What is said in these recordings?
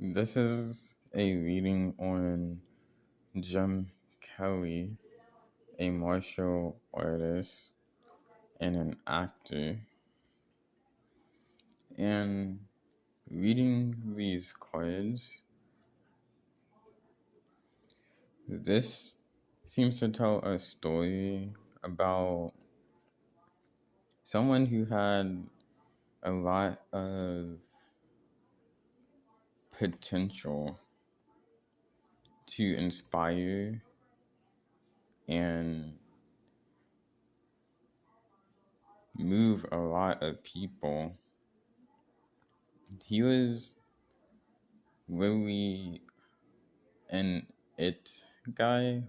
This is a reading on Jim Kelly, a martial artist and an actor. And reading these cards, this seems to tell a story about someone who had a lot of potential to inspire and move a lot of people. He was really an it guy,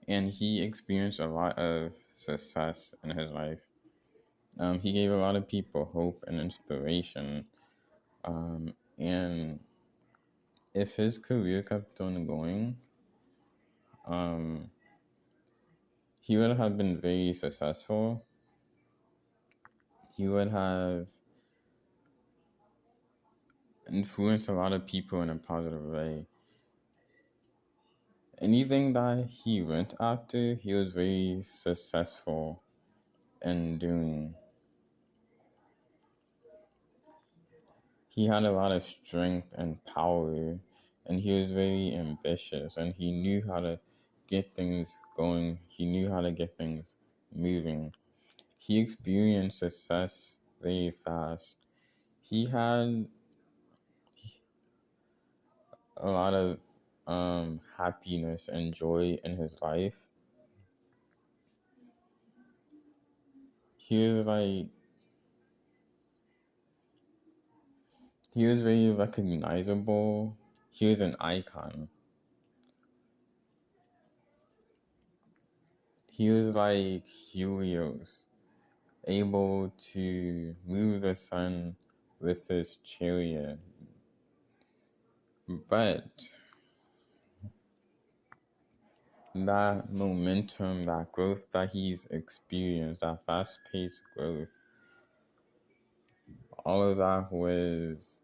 and he experienced a lot of success in his life. He gave a lot of people hope and inspiration. And if his career kept on going, um, he would have been very successful. He would have influenced a lot of people in a positive way. Anything that he went after, he was very successful in doing. He had a lot of strength and power, and he was very ambitious, and he knew how to get things going. He knew how to get things moving. He experienced success very fast. He had a lot of happiness and joy in his life. He was like, he was very recognizable. He was an icon. He was like Helios, able to move the sun with his chariot. But that momentum, that growth that he's experienced, that fast-paced growth, all of that was,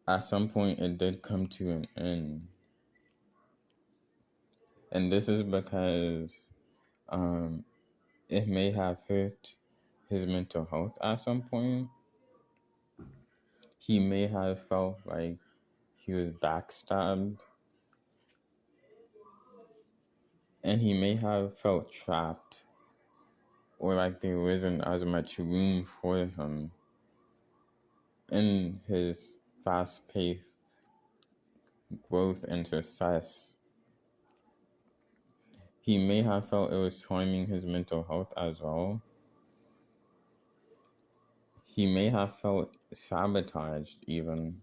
at some point, it did come to an end. And this is because it may have hurt his mental health at some point. He may have felt like he was backstabbed, and he may have felt trapped, or like there wasn't as much room for him in his fast-paced growth and success. He may have felt it was harming his mental health as well. He may have felt sabotaged even.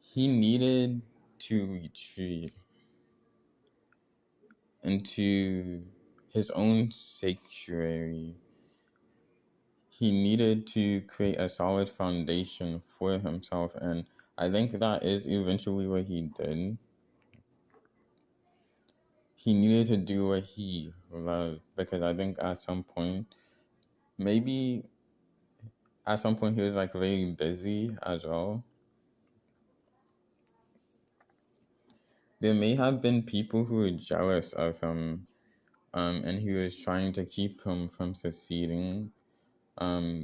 He needed to retreat into his own sanctuary. He needed to create a solid foundation for himself, and I think that is eventually what he did. He needed to do what he loved, because I think at some point, maybe at some point he was like very busy as well. There may have been people who were jealous of him, and he was trying to keep him from succeeding.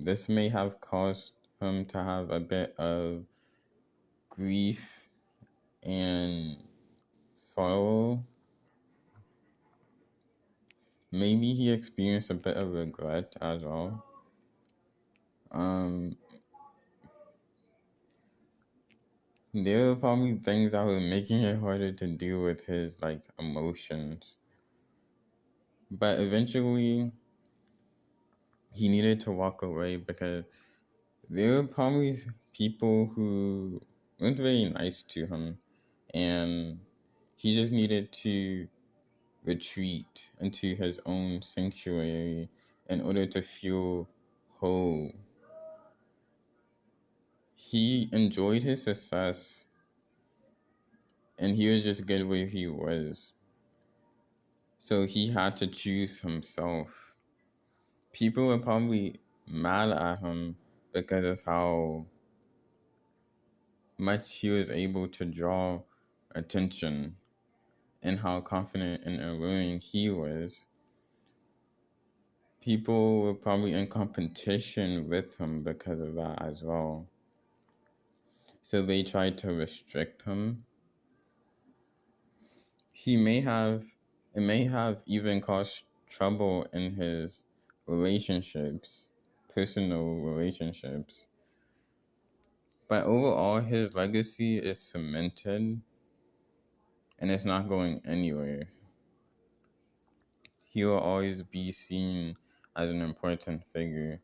This may have caused him to have a bit of grief and sorrow. Maybe he experienced a bit of regret as well. There were probably things that were making it harder to deal with his like emotions. But eventually he needed to walk away because there were probably people who weren't very nice to him, and he just needed to retreat into his own sanctuary in order to feel whole. He enjoyed his success, and he was just good where he was. So he had to choose himself. People were probably mad at him because of how much he was able to draw attention and how confident and alluring he was. People were probably in competition with him because of that as well. So they tried to restrict him. It may have even caused trouble in his relationships, personal relationships. But overall, his legacy is cemented and it's not going anywhere. He will always be seen as an important figure